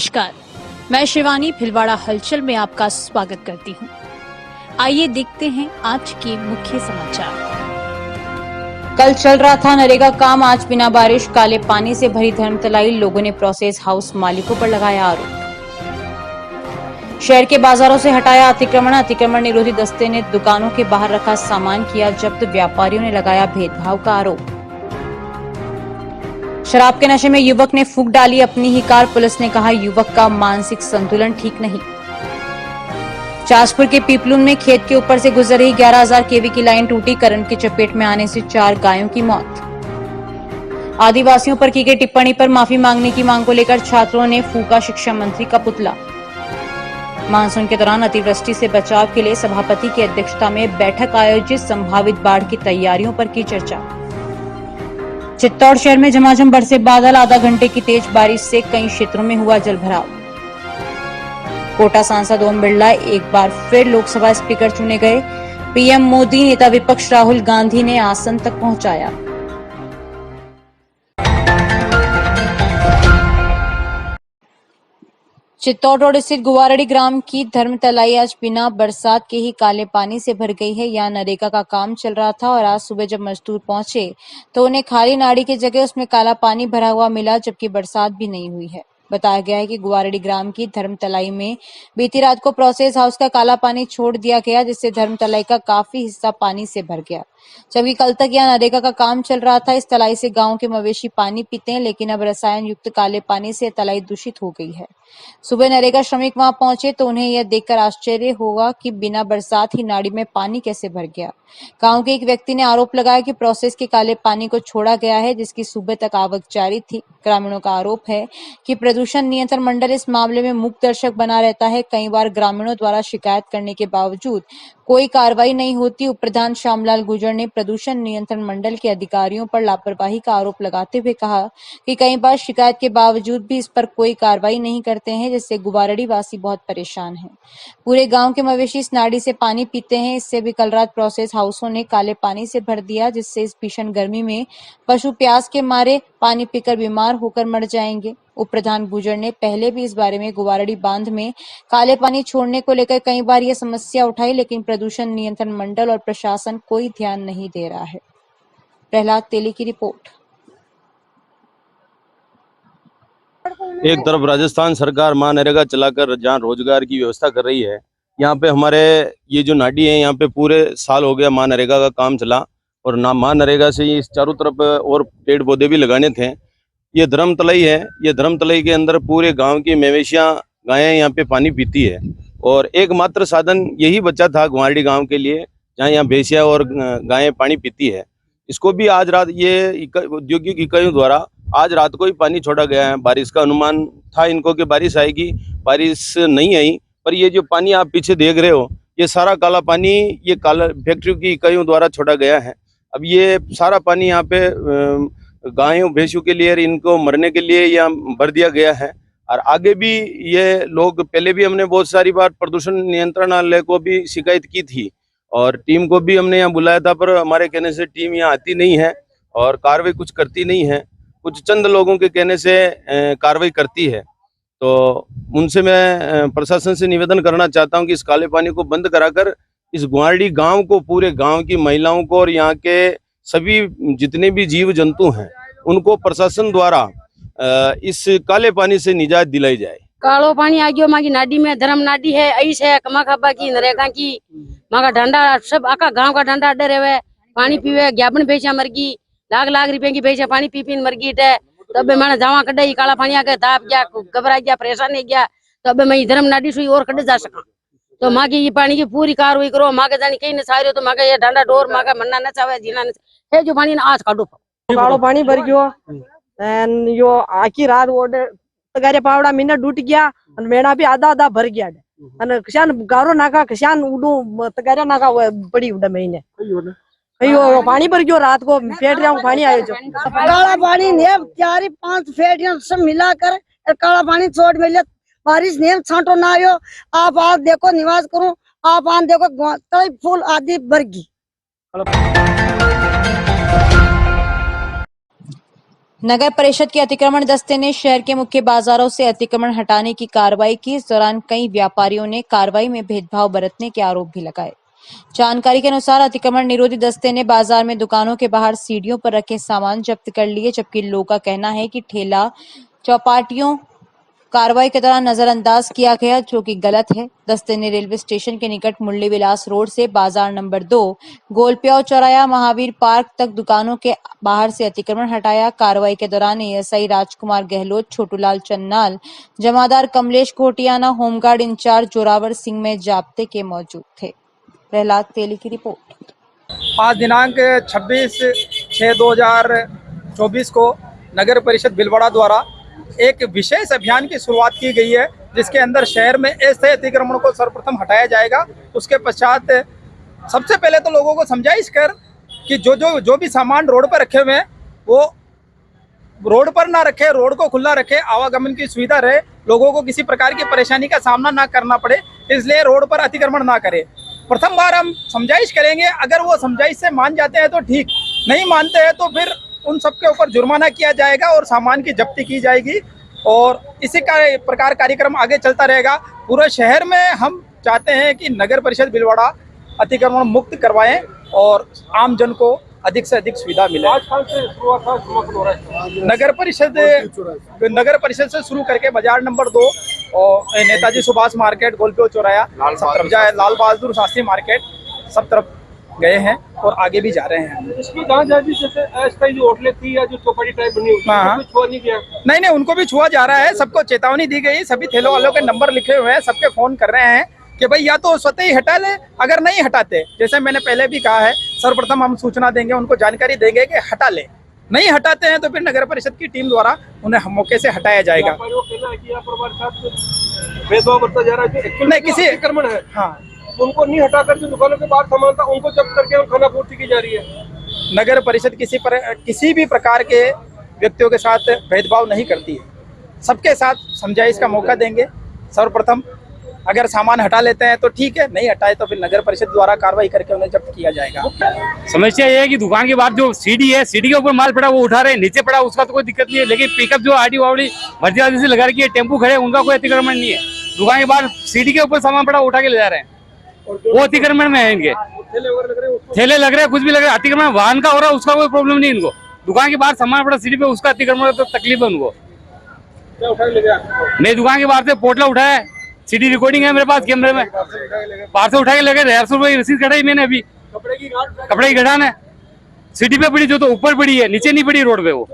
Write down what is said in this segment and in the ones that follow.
नमस्कार, मैं शिवानी भिलवाड़ा हलचल में आपका स्वागत करती हूं। आइए देखते हैं आज के मुख्य समाचार। कल चल रहा था नरेगा काम, आज बिना बारिश काले पानी से भरी धर्मतलाई, लोगों ने प्रोसेस हाउस मालिकों पर लगाया आरोप। शहर के बाजारों से हटाया अतिक्रमण निरोधी दस्ते ने दुकानों के बाहर रखा सामान किया जब्त, व्यापारियों ने लगाया भेदभाव का आरोप। शराब के नशे में युवक ने फूंक डाली अपनी ही कार, पुलिस ने कहा युवक का मानसिक संतुलन ठीक नहीं। चासपुर के पीपलून में खेत के ऊपर से गुजर रही 11,000 केवी की लाइन टूटी, करंट की चपेट में आने से 4 गायों की मौत। आदिवासियों पर की गई टिप्पणी पर माफी मांगने की मांग को लेकर छात्रों ने फूंका शिक्षा मंत्री का पुतला। मानसून के दौरान अतिवृष्टि से बचाव के लिए सभापति की अध्यक्षता में बैठक आयोजित, संभावित बाढ़ की तैयारियों पर की चर्चा। चित्तौड़ शहर में झमाझम बरसे बादल, आधा घंटे की तेज बारिश से कई क्षेत्रों में हुआ जलभराव। कोटा सांसद ओम बिरला एक बार फिर लोकसभा स्पीकर चुने गए, पीएम मोदी नेता विपक्ष राहुल गांधी ने आसन तक पहुंचाया। चित्तौड़ रोड स्थित गुवारडी ग्राम की धर्मतलाई आज बिना बरसात के ही काले पानी से भर गई है। यहाँ नरेगा का काम चल रहा था और आज सुबह जब मजदूर पहुंचे तो उन्हें खाली नाड़ी की जगह उसमें काला पानी भरा हुआ मिला, जबकि बरसात भी नहीं हुई है। बताया गया है कि गुवारडी ग्राम की धर्मतलाई में बीती रात को प्रोसेस हाउस का काला पानी छोड़ दिया गया, जिससे धर्मतलाई का काफी हिस्सा पानी से भर गया, जबकि कल तक यहाँ नरेगा का काम चल रहा था। इस तलाई से गांव के मवेशी पानी पीते हैं, लेकिन अब रसायन युक्त काले पानी से तलाई दूषित हो गई है। सुबह नरेगा श्रमिक वहां पहुंचे तो उन्हें यह देखकर आश्चर्य होगा कि बिना बरसात ही नाड़ी में पानी कैसे भर गया। गांव के एक व्यक्ति ने आरोप लगाया कि प्रोसेस के काले पानी को छोड़ा गया है, जिसकी सुबह तक आवक जारी थी। ग्रामीणों का आरोप है कि प्रदूषण नियंत्रण मंडल इस मामले में मूक दर्शक बना रहता है। कई बार ग्रामीणों द्वारा शिकायत करने के बावजूद कोई कार्रवाई नहीं होती। उप प्रधान श्यामलाल गुर्जर ने प्रदूषण नियंत्रण मंडल के अधिकारियों पर लापरवाही का आरोप लगाते हुए कहा कि कई बार शिकायत के बावजूद भी इस पर कोई कार्रवाई नहीं करते हैं, जिससे गुवारडी वासी बहुत परेशान हैं। पूरे गांव के मवेशी इस नाड़ी से पानी पीते हैं। इससे भी कल रात प्रोसेस हाउसों ने काले पानी से भर दिया, जिससे इस भीषण गर्मी में पशु प्यास के मारे पानी पीकर बीमार होकर मर जाएंगे। उप प्रधान गुर्जर ने पहले भी इस बारे में गुवारडी बांध में काले पानी छोड़ने को लेकर कई बार यह समस्या उठाई, लेकिन प्रदूषण नियंत्रण मंडल और प्रशासन कोई ध्यान नहीं दे रहा है। प्रहलाद तेली की रिपोर्ट। एक तरफ राजस्थान सरकार मनरेगा चलाकर जहाँ रोजगार की व्यवस्था कर रही है, यहाँ पे हमारे ये जो नाडी है यहाँ पे पूरे साल हो गया मनरेगा का काम चला, और ना मनरेगा से इस चारों तरफ और पेड़ पौधे भी लगाने थे। ये धर्मतलाई है, ये धर्मतलाई के अंदर पूरे गांव की मवेशियां गायें यहाँ पे पानी पीती है, और एकमात्र साधन यही बचा था गुवारडी गांव के लिए, जहाँ यहाँ भैंसिया और गायें पानी पीती है। इसको भी आज रात ये औद्योगिक इकाइयों द्वारा आज रात को ही पानी छोड़ा गया है। बारिश का अनुमान था इनको कि बारिश आएगी, बारिश नहीं आई, पर ये जो पानी आप पीछे देख रहे हो ये सारा काला पानी ये काला फैक्ट्रियों की इकाइयों द्वारा छोड़ा गया है। अब ये सारा पानी यहाँ पे गायों भैंसों के लिए, इनको मरने के लिए यहाँ भर दिया गया है। और आगे भी ये लोग, पहले भी हमने बहुत सारी बार प्रदूषण नियंत्रणालय को भी शिकायत की थी और टीम को भी हमने यहाँ बुलाया था, पर हमारे कहने से टीम यहाँ आती नहीं है और कार्रवाई कुछ करती नहीं है। कुछ चंद लोगों के कहने से कार्रवाई करती है। तो उनसे मैं प्रशासन से निवेदन करना चाहता हूँ कि इस काले पानी को बंद कराकर इस गुवारडी गांव को, पूरे गांव की महिलाओं को और यहाँ के सभी जितने भी जीव जंतु हैं उनको प्रशासन द्वारा इस काले पानी से निजात दिलाई जाए। कालो पानी आ गयो मागी नाडी में, धर्म नाडी है, ऐस है कमा खाबा की नरेगा की मागा डंडा सब आका गांव का डंडा अड्डे रहे, पानी पीवे, ग्याबन भैंसा मर गई, लाख रुपए की भैंसा पानी पी मर गई। तब मैंने जावा कड्डे काला पानी आके दाप गया, घबरा गया, परेशान हो गया, तब मैं धर्म नाडी सुई और कड्डे जा सका। तो माँ की ये पानी की पूरी कार्रवाई करो। माँ के जानी कहीं न सारे तो माँ ये डंडा डोर माँ का मन्ना न चाहे जीना है जो पानी आज काटो कालो पानी भर गयो। यो आखी रात ओडे तगारे पावड़ा मिनट डूट गया, मेणा भी आधा भर गया। कशान गारो नाका, कशान उडू तगारे नाका पड़ी उडे महीने अयो पानी भर गयो। रात को फेटिया पानी आयो जो काला पानी ने 4-5 फेटियां सब मिलाकर काला पानी छोड़ मिले। बारिश ने छांटो ना आयो। आप देखो निवास करो, आप देखो तलाई फूल आदि भर गई। नगर परिषद के अतिक्रमण दस्ते ने शहर के मुख्य बाजारों से अतिक्रमण हटाने की कार्रवाई की। इस दौरान कई व्यापारियों ने कार्रवाई में भेदभाव बरतने के आरोप भी लगाए। जानकारी के अनुसार अतिक्रमण निरोधी दस्ते ने बाजार में दुकानों के बाहर सीढ़ियों पर रखे सामान जब्त कर लिए, जबकि लोगों का कहना है कि ठेला चौपाटियों कार्रवाई के दौरान नजरअंदाज किया गया, जो कि गलत है। दस्ते ने रेलवे स्टेशन के निकट मुरली विलास रोड से बाजार नंबर 2 गोलप्याव चौराया महावीर पार्क तक दुकानों के बाहर से अतिक्रमण हटाया। कार्रवाई के दौरान एएसआई राजकुमार गहलोत, छोटूलाल चन्नाल, जमादार कमलेश कोटियाना, होमगार्ड इंचार्ज जोरावर सिंह में जाब्ते के मौजूद थे। प्रहलाद तेली की रिपोर्ट। आज दिनांक 26/6/2024 को नगर परिषद भीलवाड़ा द्वारा एक विशेष अभियान की शुरुआत की गई है, जिसके अंदर शहर में अस्थायी अतिक्रमण को सर्वप्रथम हटाया जाएगा। उसके पश्चात सबसे पहले तो लोगों को समझाइश कर कि जो भी सामान रोड पर रखे हुए हैं वो रोड पर ना रखे, रोड को खुला रखे, आवागमन की सुविधा रहे, लोगों को किसी प्रकार की परेशानी का सामना ना करना पड़े, इसलिए रोड पर अतिक्रमण ना करें। प्रथम बार हम समझाइश करेंगे, अगर वो समझाइश से मान जाते हैं तो ठीक, नहीं मानते हैं तो फिर उन सबके ऊपर जुर्माना किया जाएगा और सामान की जब्ती की जाएगी और इसी प्रकार कार्यक्रम आगे चलता रहेगा। पूरे शहर में हम चाहते हैं कि नगर परिषद भीलवाड़ा अतिक्रमण मुक्त करवाएं और आम जन को अधिक से अधिक सुविधा मिले। आज कल से शुरुआत हो रहा है नगर परिषद से शुरू करके बाजार नंबर 2 और नेताजी सुभाष मार्केट, गोलप्याव चौराया, सब तरफ जाए, लाल बहादुर शास्त्री मार्केट, सब तरफ गए हैं और आगे भी जा रहे हैं। इसकी जांच जाती जैसे अस्थायी जो होटलें थी या जो चौपाटी टाइप बनी हुई हाँ। कुछ छुआ नहीं गया? नहीं, उनको भी छुआ जा रहा है। सबको चेतावनी दी गई, सभी ठेलों वालों के नंबर लिखे हुए हैं, सबके फोन कर रहे हैं कि भाई या तो स्वतः ही हटा ले, अगर नहीं हटाते, जैसे मैंने पहले भी कहा है, सर्वप्रथम हम सूचना देंगे, उनको जानकारी देंगे कि हटा ले। नहीं हटाते हैं तो फिर नगर परिषद की टीम द्वारा उन्हें मौके से हटाया जाएगा। भेदभाव बढ़ता जा रहा है, नहीं किसी अतिक्रमण है, हाँ, उनको नहीं हटाकर जो दुकानों के बाहर सामान था उनको जब्त करके हम खाना पूर्ति की जा रही है। नगर परिषद किसी भी प्रकार के व्यक्तियों के साथ भेदभाव नहीं करती है, सबके साथ समझाइश का मौका देंगे। सर्वप्रथम अगर सामान हटा लेते हैं तो ठीक है, नहीं हटाए तो फिर नगर परिषद द्वारा कार्रवाई करके उन्हें जब्त किया जाएगा। समस्या ये है कि दुकान के बाद जो सीढ़ी है, सीढ़ी के ऊपर माल पड़ा वो उठा रहे हैं, नीचे पड़ा उसका तो कोई दिक्कत नहीं है, लेकिन पिकअप जो आड़ी वाड़ी मर्जी से लगा रखी है, टेम्पू खड़े, उनका कोई अतिक्रमण नहीं है। दुकान के बाद सीढ़ी के ऊपर सामान पड़ा उठा के ले जा रहे हैं, वो अतिक्रमण में है। इनके ठेले लग रहे हैं, कुछ भी लग रहा है, अतिक्रमण वाहन का हो रहा है, उसका कोई प्रॉब्लम नहीं इनको। दुकान के बाहर सामान पड़ा सीढ़ी पे, उसका अतिक्रमण तो तकलीफ है उनको। मैं दुकान के बाहर से पोटला उठाया है, सीडी रिकॉर्डिंग है मेरे पास कैमरे में, बाहर से उठा के लगे 150 रुपये रसीद कटाई मैंने। अभी कपड़े की गठान है, सीढ़ी पे पड़ी, जो तो ऊपर पड़ी है, नीचे नहीं पड़ी रोड पे। वो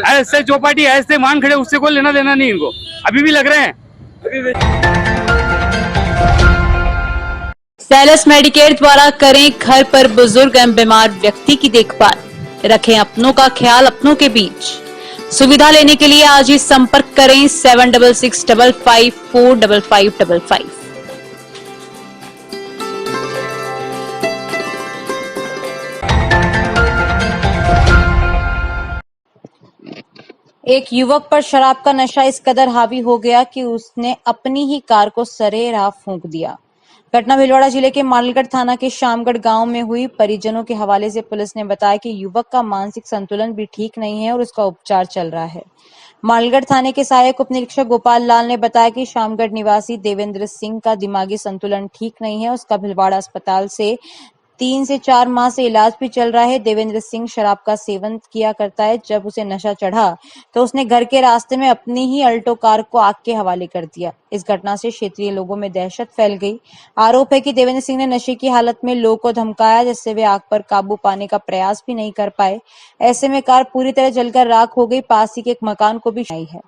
ऐसे चौपाटी ऐसे मान खड़े, उससे कोई लेना देना नहीं इनको, अभी भी लग रहे हैं। सैलस मेडिकेयर द्वारा करें घर पर बुजुर्ग एवं बीमार व्यक्ति की देखभाल, रखें अपनों का ख्याल अपनों के बीच। सुविधा लेने के लिए आज ही संपर्क करें 7665545555। एक युवक पर शराब का नशा इस कदर हावी हो गया कि उसने अपनी ही कार को सरेराह फूंक दिया। घटना भीलवाड़ा जिले के मालगढ़ थाना के शामगढ़ गांव में हुई। परिजनों के हवाले से पुलिस ने बताया कि युवक का मानसिक संतुलन भी ठीक नहीं है और उसका उपचार चल रहा है। मालगढ़ थाने के सहायक उप निरीक्षक गोपाल लाल ने बताया कि शामगढ़ निवासी देवेंद्र सिंह का दिमागी संतुलन ठीक नहीं है। उसका भीलवाड़ा अस्पताल से 3 से 4 माह से इलाज भी चल रहा है। देवेंद्र सिंह शराब का सेवन किया करता है। जब उसे नशा चढ़ा तो उसने घर के रास्ते में अपनी ही अल्टो कार को आग के हवाले कर दिया। इस घटना से क्षेत्रीय लोगों में दहशत फैल गई। आरोप है कि देवेंद्र सिंह ने नशे की हालत में लोगों को धमकाया, जिससे वे आग पर काबू पाने का प्रयास भी नहीं कर पाए। ऐसे में कार पूरी तरह जलकर राख हो गई। पास ही के एक मकान को भी आई है।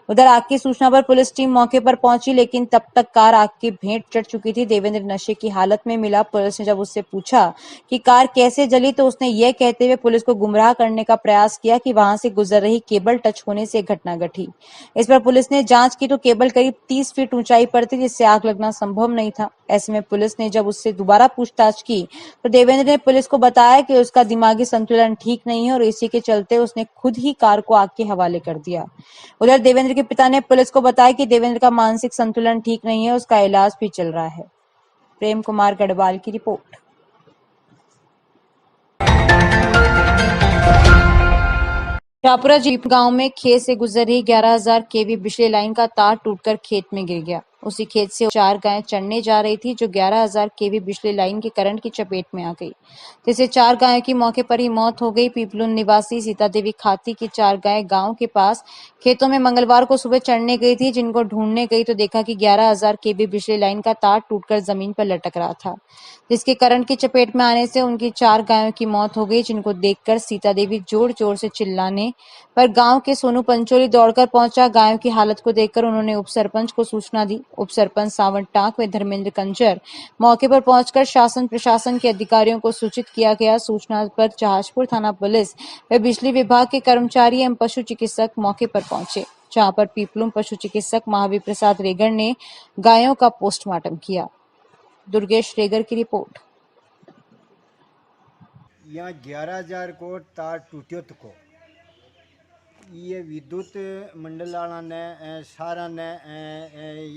उधर आग की सूचना पर पुलिस टीम मौके पर पहुंची, लेकिन तब तक कार आग की भेंट चढ़ चुकी थी। देवेंद्र नशे की हालत में मिला। पुलिस ने जब उससे पूछा कि कार कैसे जली तो उसने यह कहते हुए पुलिस को गुमराह करने का प्रयास किया कि वहां से गुजर रही केबल टच होने से घटना घटी। इस पर पुलिस ने जांच की तो केबल करीब 30 फीट ऊंचाई पर थी, जिससे आग लगना संभव नहीं था। ऐसे में पुलिस ने जब उससे दोबारा पूछताछ की तो देवेंद्र ने पुलिस को बताया कि उसका दिमागी संतुलन ठीक नहीं है और इसी के चलते उसने खुद ही कार को आग के हवाले कर दिया। उधर देवेंद्र के पिता ने पुलिस को बताया कि देवेंद्र का मानसिक संतुलन ठीक नहीं है, उसका इलाज भी चल रहा है। प्रेम कुमार गढ़वाल की रिपोर्ट। शाहपुरा जीप गांव में खेत से गुजर रही 11,000 केवी बिजली लाइन का तार टूटकर खेत में गिर गया। उसी खेत से 4 गायें चरने जा रही थी जो 11,000 केवी बिजली लाइन के करंट की चपेट में आ गई, जिससे 4 गायों की मौके पर ही मौत हो गई। पीपलुन निवासी सीता देवी खाती की 4 गायें गांव के पास खेतों में मंगलवार को सुबह चढ़ने गई थी, जिनको ढूंढने गई तो देखा कि 11,000 केवी बिजली लाइन का तार टूटकर जमीन पर लटक रहा था, जिसके करंट की चपेट में आने से उनकी 4 गायों की मौत हो गई, जिनको देखकर सीता देवी जोर जोर से चिल्लाने पर गांव के सोनू पंचोली दौड़कर पहुंचा। गायों की हालत को देखकर उन्होंने उप सरपंच को सूचना दी। उप सरपंच सावन टांक व धर्मेंद्र कंजर मौके पर पहुंचकर शासन प्रशासन के अधिकारियों को सूचित किया गया। सूचना पर जहाजपुर थाना पुलिस व बिजली विभाग के कर्मचारी एवं पशु चिकित्सक मौके पर पहुंचे, जहां पर पीपलुम पशु चिकित्सक महावीर प्रसाद रेगर ने गायों का पोस्टमार्टम किया। दुर्गेश रेगर की रिपोर्ट। यहाँ 11,000 को तार टूटियो को ये विद्युत मंडल वाला ने सारा ने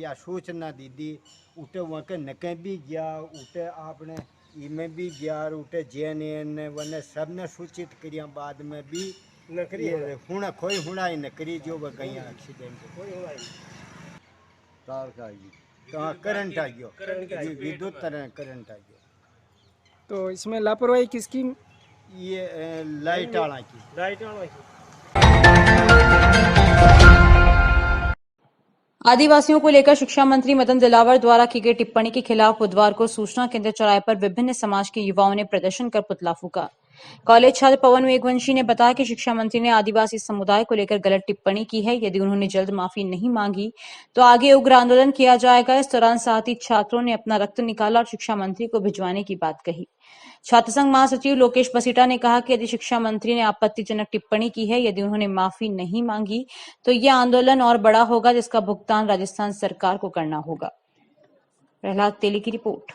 या सूचना दी दी उठे वहाँ के नके भी गया उठे आपने इमें भी गया उठे JNN ने वने सब ने सूचित करिया बाद में भी नकरी हुना कोई हुना ही नकरी जो वह कहीं एक्सीडेंट कोई हुआ ही तार का तो करंट आ गया विद्युत करंट आ गया। तो इसमें लापरवाही किसकी? ये लाइट वाला की। आदिवासियों को लेकर शिक्षा मंत्री मदन दिलावर द्वारा की गई टिप्पणी के खिलाफ बुधवार को सूचना केंद्र चौराहे पर विभिन्न समाज के युवाओं ने प्रदर्शन कर पुतला फूका। कॉलेज छात्र पवन मेघवंशी ने बताया कि शिक्षा मंत्री ने आदिवासी समुदाय को लेकर गलत टिप्पणी की है। यदि उन्होंने जल्द माफी नहीं मांगी तो आगे उग्र आंदोलन किया जाएगा। इस दौरान साथी छात्रों ने अपना रक्त निकाला और शिक्षा मंत्री को भिजवाने की बात कही। छात्र संघ महासचिव लोकेश बसीटा ने कहा कि यदि शिक्षा मंत्री ने आपत्तिजनक टिप्पणी की है, यदि उन्होंने माफी नहीं मांगी तो यह आंदोलन और बड़ा होगा, जिसका भुगतान राजस्थान सरकार को करना होगा। प्रहलाद तेली की रिपोर्ट।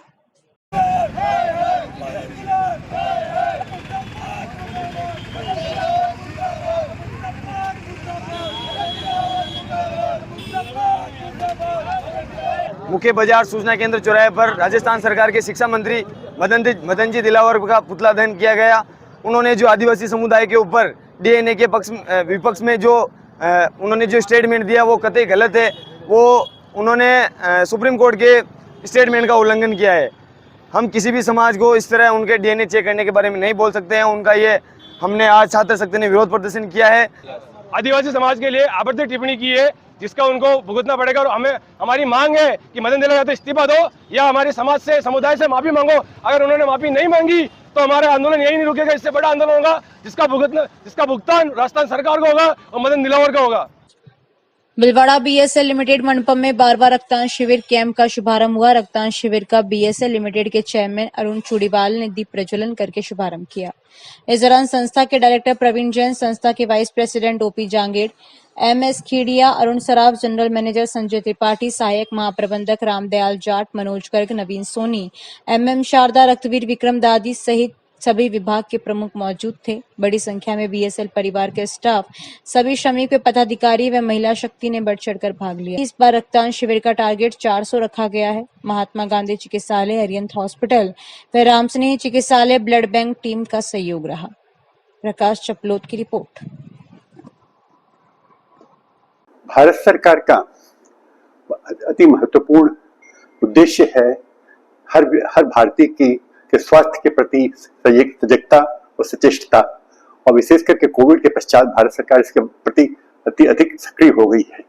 मुख्य बाजार सूचना केंद्र चौराहे पर राजस्थान सरकार के शिक्षा मंत्री मदन जी दिलावर का पुतला दहन किया गया। उन्होंने जो आदिवासी समुदाय के ऊपर DNA के विपक्ष में जो उन्होंने जो स्टेटमेंट दिया वो कतई गलत है। वो उन्होंने सुप्रीम कोर्ट के स्टेटमेंट का उल्लंघन किया है। हम किसी भी समाज को इस तरह उनके DNA चेक करने के बारे में नहीं बोल सकते हैं। उनका ये हमने आज छात्र शक्ति ने विरोध प्रदर्शन किया है। आदिवासी समाज के लिए आपत्तिजनक टिप्पणी की है जिसका उनको भुगतना पड़ेगा और हमें हमारी मांग है कि मदन दिलावर या तो इस्तीफा दो या हमारे समाज से समुदाय से माफी मांगो। अगर उन्होंने माफी नहीं मांगी तो हमारा आंदोलन यही नहीं रुकेगा। इससे बड़ा आंदोलन होगा जिसका भुगतान राजस्थान सरकार को होगा और मदन दिलावर का होगा। भीलवाड़ा BSL लिमिटेड मंडपम में 12वां रक्तदान शिविर कैंप का शुभारंभ हुआ। रक्तदान शिविर का BSL लिमिटेड के चेयरमैन अरुण चूड़ीवाल ने दीप प्रज्वलन करके शुभारंभ किया। इस दौरान संस्था के डायरेक्टर प्रवीण जैन, संस्था के vice president OP Jangid, MS Khidiya, Arun Saraf, general manager Sanjay Tripathi, सहायक महाप्रबंधक रामदयाल जाट, मनोज गर्ग, नवीन सोनी, MM शारदा, रक्तवीर विक्रम दादी सहित सभी विभाग के प्रमुख मौजूद थे। बड़ी संख्या में BSL परिवार के स्टाफ, सभी श्रमिक व पदाधिकारी व महिला शक्ति ने बढ़ चढ़कर भाग लिया। इस बार रक्तदान शिविर का टारगेट 400 रखा गया है। महात्मा गांधी चिकित्सालय, अरिहंत हॉस्पिटल व रामस्नेही चिकित्सालय ब्लड बैंक टीम का सहयोग रहा। प्रकाश चपलोत की रिपोर्ट। भारत सरकार का अति महत्वपूर्ण उद्देश्य है हर भारतीय के स्वास्थ्य के प्रति सजगता और सचेष्टता, और विशेष करके कोविड के पश्चात भारत सरकार इसके प्रति अधिक सक्रिय हो गई है।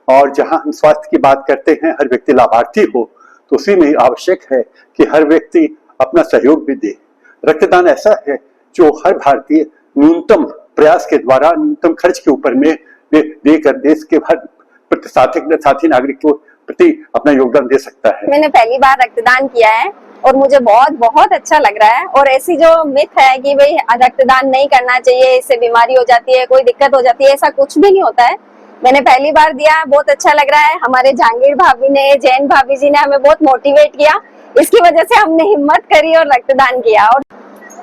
और जहां हम स्वास्थ्य की बात करते हैं, हर व्यक्ति लाभार्थी हो, तो उसी में आवश्यक है कि हर व्यक्ति अपना सहयोग भी दे। रक्तदान ऐसा है जो हर भारतीय न्यूनतम प्रयास के द्वारा न्यूनतम खर्च के ऊपर में देकर देश के हर साथी नागरिक को प्रति अपना योगदान दे सकता है। मैंने पहली बार रक्तदान किया है और मुझे बहुत अच्छा लग रहा है। और ऐसी जो मिथ है कि भाई रक्तदान नहीं करना चाहिए, इससे बीमारी हो जाती है, कोई दिक्कत हो जाती है, ऐसा कुछ भी नहीं होता है। मैंने पहली बार दिया, बहुत अच्छा लग रहा है। हमारे जांगीर भाभी ने, जैन भाभी जी ने हमें बहुत मोटिवेट किया, इसकी वजह से हमने हिम्मत करी और रक्तदान किया। और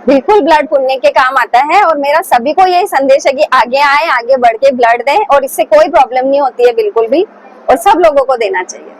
बिल्कुल ब्लड पुण्य के काम आता है और मेरा सभी को यही संदेश है कि आगे आए, आगे बढ़ के ब्लड दें और इससे कोई प्रॉब्लम नहीं होती है बिल्कुल भी, और सब लोगों को देना चाहिए।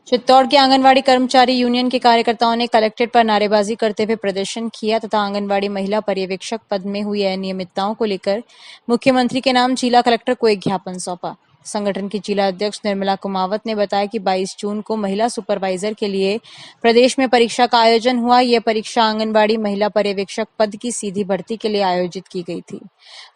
चित्तौड़ के आंगनवाड़ी कर्मचारी यूनियन के कार्यकर्ताओं ने कलेक्ट्रेट पर नारेबाजी करते हुए प्रदर्शन किया तथा आंगनवाड़ी महिला पर्यवेक्षक पद में हुई अनियमितताओं को लेकर मुख्यमंत्री के नाम जिला कलेक्टर को एक ज्ञापन सौंपा। संगठन की जिला अध्यक्ष निर्मला कुमावत ने बताया कि 22 जून को महिला सुपरवाइजर के लिए प्रदेश में परीक्षा का आयोजन हुआ। यह परीक्षा आंगनवाड़ी महिला पर्यवेक्षक पद की सीधी भर्ती के लिए आयोजित की गई थी।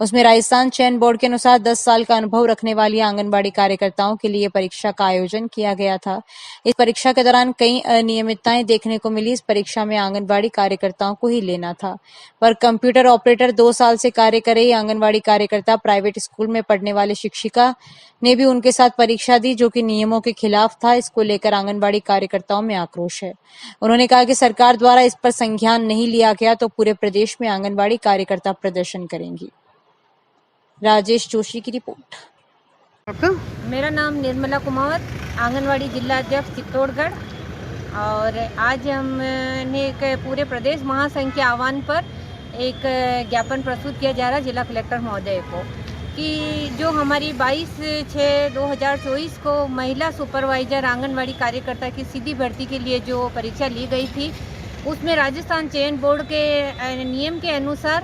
उसमें राजस्थान चयन बोर्ड के अनुसार 10 साल का अनुभव रखने वाली आंगनबाड़ी कार्यकर्ताओं के लिए परीक्षा का आयोजन किया गया था। इस परीक्षा के दौरान कई अनियमितताएं देखने को मिली। इस परीक्षा में आंगनबाड़ी कार्यकर्ताओं को ही लेना था, पर कंप्यूटर ऑपरेटर 2 साल से कार्य कर रही आंगनबाड़ी कार्यकर्ता प्राइवेट स्कूल में पढ़ने वाले शिक्षिका ने भी उनके साथ परीक्षा दी, जो कि नियमों के खिलाफ था। इसको लेकर आंगनबाड़ी कार्यकर्ताओं में आक्रोश है। उन्होंने कहा कि सरकार द्वारा इस पर संज्ञान नहीं लिया गया तो पूरे प्रदेश में आंगनबाड़ी कार्यकर्ता प्रदर्शन करेंगी। राजेश जोशी की रिपोर्ट। आपका? मेरा नाम निर्मला कुमावत, आंगनवाड़ी जिला अध्यक्ष चित्तौड़गढ़। और आज हमने एक पूरे प्रदेश महासंघ के आह्वान पर एक ज्ञापन प्रस्तुत किया जा रहा है जिला कलेक्टर महोदय को कि जो हमारी 22/6/2024 को महिला सुपरवाइजर आंगनवाड़ी कार्यकर्ता की सीधी भर्ती के लिए जो परीक्षा ली गई थी, उसमें राजस्थान चयन बोर्ड के नियम के अनुसार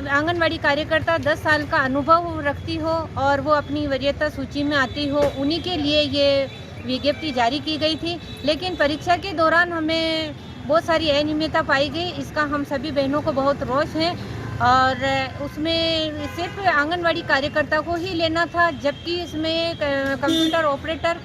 आंगनवाड़ी कार्यकर्ता 10 साल का अनुभव रखती हो और वो अपनी वरीयता सूची में आती हो, उन्हीं के लिए ये विज्ञप्ति जारी की गई थी। लेकिन परीक्षा के दौरान हमें बहुत सारी अनियमितता पाई गई। इसका हम सभी बहनों को बहुत रोष है और उसमें सिर्फ आंगनवाड़ी कार्यकर्ता को ही लेना था, जबकि इसमें कंप्यूटर ऑपरेटर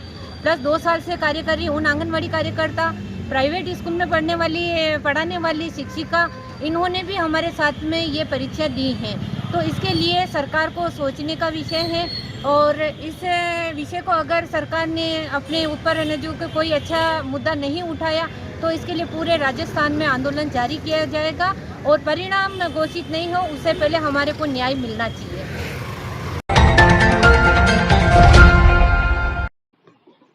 प्लस 2 साल से कार्य कर रही उन आंगनवाड़ी कार्यकर्ता, प्राइवेट स्कूल में पढ़ाने वाली शिक्षिका, इन्होंने भी हमारे साथ में ये परीक्षा दी है। तो इसके लिए सरकार को सोचने का विषय है और इस विषय को अगर सरकार ने अपने ऊपर जो कोई अच्छा मुद्दा नहीं उठाया तो इसके लिए पूरे राजस्थान में आंदोलन जारी किया जाएगा और परिणाम घोषित नहीं हो उससे पहले हमारे को न्याय मिलना चाहिए।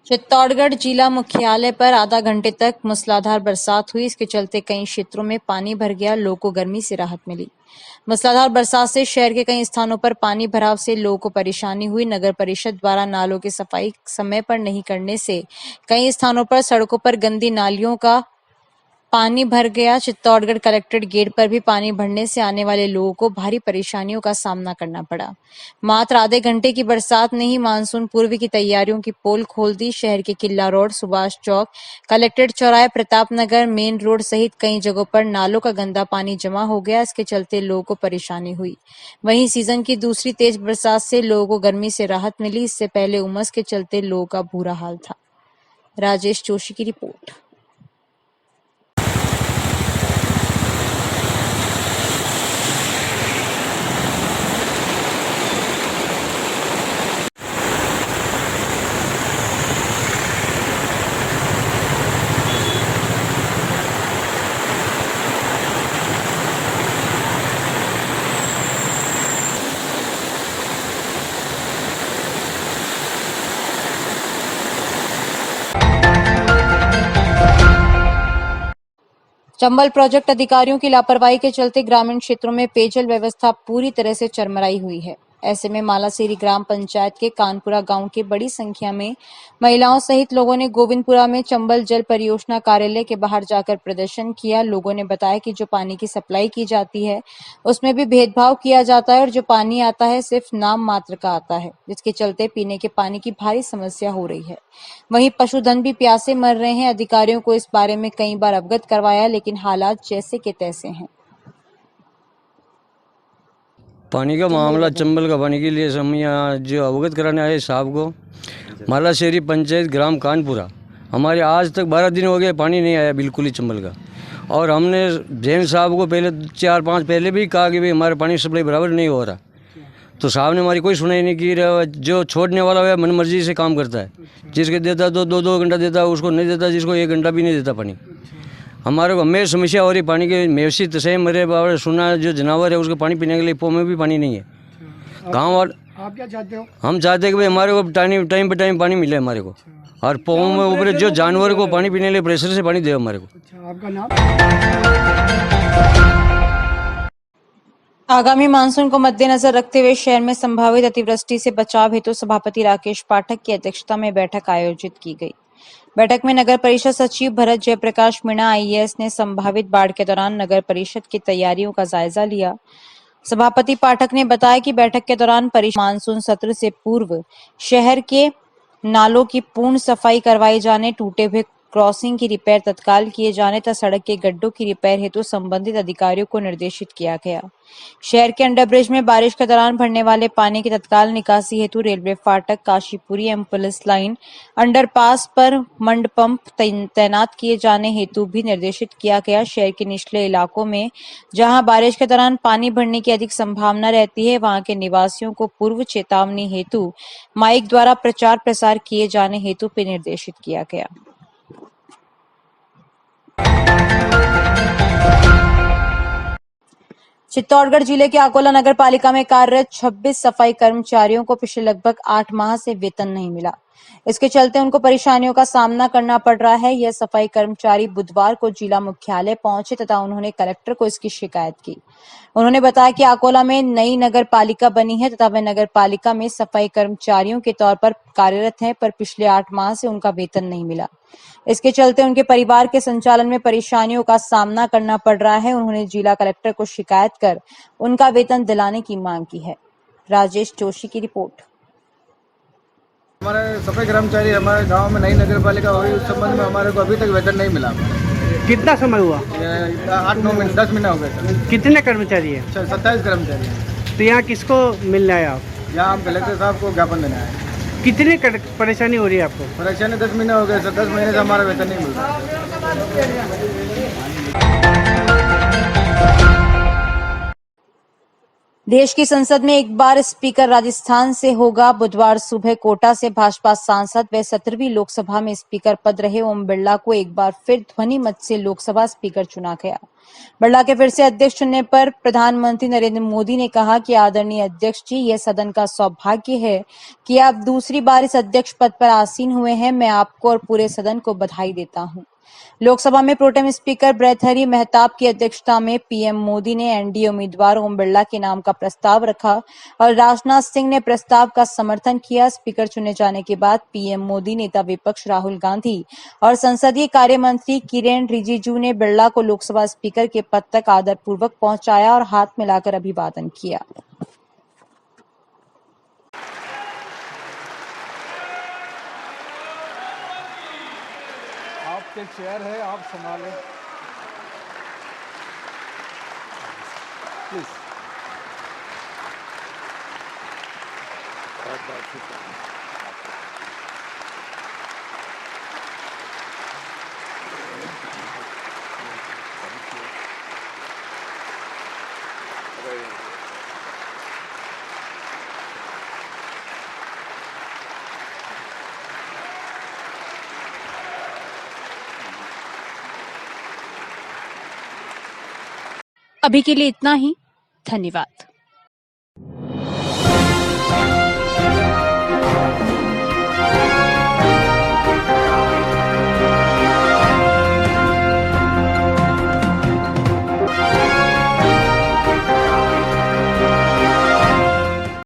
चित्तौड़गढ़ जिला मुख्यालय पर आधा घंटे तक मूसलाधार बरसात हुई। इसके चलते कई क्षेत्रों में पानी भर गया, लोगों को गर्मी से राहत मिली। मूसलाधार बरसात से शहर के कई स्थानों पर पानी भराव से लोगों को परेशानी हुई। नगर परिषद द्वारा नालों की सफाई समय पर नहीं करने से कई स्थानों पर सड़कों पर गंदी नालियों का पानी भर गया। चित्तौड़गढ़ कलेक्ट्रेट गेट पर भी पानी भरने से आने वाले लोगों को भारी परेशानियों का सामना करना पड़ा। मात्र आधे घंटे की बरसात ने ही मानसून पूर्व की तैयारियों की पोल खोल दी। शहर के किला रोड, सुभाष चौक, कलेक्ट्रेट चौराहे, प्रताप नगर, मेन रोड सहित कई जगहों पर नालों का गंदा पानी जमा हो गया। इसके चलते लोगों को परेशानी हुई। वहीं सीजन की दूसरी तेज बरसात से लोगों को गर्मी से राहत मिली। इससे पहले उमस के चलते लोगों का बुरा हाल था। राजेश जोशी की रिपोर्ट। चंबल प्रोजेक्ट अधिकारियों की लापरवाही के चलते ग्रामीण क्षेत्रों में पेयजल व्यवस्था पूरी तरह से चरमराई हुई है। ऐसे में मालासेरी ग्राम पंचायत के कानपुरा गांव के बड़ी संख्या में महिलाओं सहित लोगों ने गोविंदपुरा में चंबल जल परियोजना कार्यालय के बाहर जाकर प्रदर्शन किया। लोगों ने बताया कि जो पानी की सप्लाई की जाती है उसमें भी भेदभाव किया जाता है और जो पानी आता है सिर्फ नाम मात्र का आता है, जिसके चलते पीने के पानी की भारी समस्या हो रही है। वहीं पशुधन भी प्यासे मर रहे हैं। अधिकारियों को इस बारे में कई बार अवगत करवाया, लेकिन हालात जैसे के तैसे हैं। पानी का मामला, चंबल का पानी के लिए हम यहाँ जो अवगत कराने आए साहब को, मालाशेरी पंचायत ग्राम कानपुरा, हमारे आज तक 12 दिन हो गए पानी नहीं आया बिल्कुल ही चंबल का। और हमने जैन साहब को पहले 4-5 पहले भी कहा कि भाई हमारे पानी सप्लाई बराबर नहीं हो रहा, तो साहब ने हमारी कोई सुनाई नहीं की। जो छोड़ने वाला है मन मर्जी से काम करता है, जिसके देता तो 2-2 घंटा देता है, उसको नहीं देता, जिसको 1 घंटा भी नहीं देता पानी। हमारे को हमें समस्या हो रही पानी के। मवेशी तसे मरे, बाबा सुना जो जानवर है उसको पानी पीने के लिए पो में भी पानी नहीं है। गाँव वाले आप क्या चाहते हो? हम चाहते हैं कि भाई हमारे को टाइम पे टाइम पानी मिले हमारे को, और पो में ऊपर जो जानवर को पानी पीने के लिए प्रेशर से पानी दे हमारे को। आपका नाम? आगामी मानसून को मद्देनजर रखते हुए शहर में संभावित अतिवृष्टि से बचाव हेतु सभापति राकेश पाठक की अध्यक्षता में बैठक आयोजित की गई। बैठक में नगर परिषद सचिव भरत जयप्रकाश मीणा आईएएस ने संभावित बाढ़ के दौरान नगर परिषद की तैयारियों का जायजा लिया। सभापति पाठक ने बताया कि बैठक के दौरान परिषद मानसून सत्र से पूर्व शहर के नालों की पूर्ण सफाई करवाई जाने, टूटे हुए क्रॉसिंग की रिपेयर तत्काल किए जाने तथा सड़क के गड्ढों की रिपेयर हेतु संबंधित अधिकारियों को निर्देशित किया गया। शहर के अंडरब्रिज में बारिश के दौरान भरने वाले पानी की तत्काल निकासी हेतु रेलवे फाटक, काशीपुरी एवं पुलिस लाइन, अंडरपास पर मंड पंप तैनात किए जाने हेतु भी निर्देशित किया गया। शहर के निचले इलाकों में जहां बारिश के दौरान पानी भरने की अधिक संभावना रहती है, वहां के निवासियों को पूर्व चेतावनी हेतु माइक द्वारा प्रचार प्रसार किए जाने हेतु भी निर्देशित किया गया। चित्तौड़गढ़ जिले के अकोला नगर पालिका में कार्यरत 26 सफाई कर्मचारियों को पिछले लगभग 8 माह से वेतन नहीं मिला। इसके चलते उनको परेशानियों का सामना करना पड़ रहा है। यह सफाई कर्मचारी बुधवार को जिला मुख्यालय पहुंचे तथा उन्होंने कलेक्टर को इसकी शिकायत की। उन्होंने बताया कि अकोला में नई नगर पालिका बनी है तथा वे नगर पालिका में सफाई कर्मचारियों के तौर पर कार्यरत हैं, पर पिछले 8 माह से उनका वेतन नहीं मिला। इसके चलते उनके परिवार के संचालन में परेशानियों का सामना करना पड़ रहा है। उन्होंने जिला कलेक्टर को शिकायत कर उनका वेतन दिलाने की मांग की है। राजेश जोशी की रिपोर्ट। हमारे सफाई कर्मचारी हमारे गांव में नई नगर पालिका हुई, उस संबंध में हमारे को अभी तक वेतन नहीं मिला। कितना समय हुआ? 8-9 महीने 10 महीने हो गए सर। कितने कर्मचारी हैं? 27 कर्मचारी हैं। तो यहाँ किसको मिलने आए आप? यहाँ हम कलेक्टर साहब को ज्ञापन देने आए। कितनी परेशानी हो रही है आपको? परेशानी 10 महीने हो गए सर। 10 महीने से हमारा वेतन नहीं मिल रहा। देश की संसद में एक बार स्पीकर राजस्थान से होगा। बुधवार सुबह कोटा से भाजपा सांसद व 17वीं लोकसभा में स्पीकर पद रहे ओम बिरला को एक बार फिर ध्वनि मत से लोकसभा स्पीकर चुना गया। बिरला के फिर से अध्यक्ष चुनने पर प्रधानमंत्री नरेंद्र मोदी ने कहा कि आदरणीय अध्यक्ष जी, यह सदन का सौभाग्य है कि आप दूसरी बार इस अध्यक्ष पद पर आसीन हुए हैं। मैं आपको और पूरे सदन को बधाई देता हूं। लोकसभा में प्रोटेम स्पीकर भर्तृहरि महताब की अध्यक्षता में पीएम मोदी ने एनडीए उम्मीदवार ओम बिरला के नाम का प्रस्ताव रखा और राजनाथ सिंह ने प्रस्ताव का समर्थन किया। स्पीकर चुने जाने के बाद पीएम मोदी, नेता विपक्ष राहुल गांधी और संसदीय कार्य मंत्री किरेन रिजिजू ने बिरला को लोकसभा स्पीकर के पद तक आदरपूर्वक पहुंचाया और हाथ मिलाकर अभिवादन किया। आपके चेयर है, आप संभालें प्लीज। अभी के लिए इतना ही। धन्यवाद।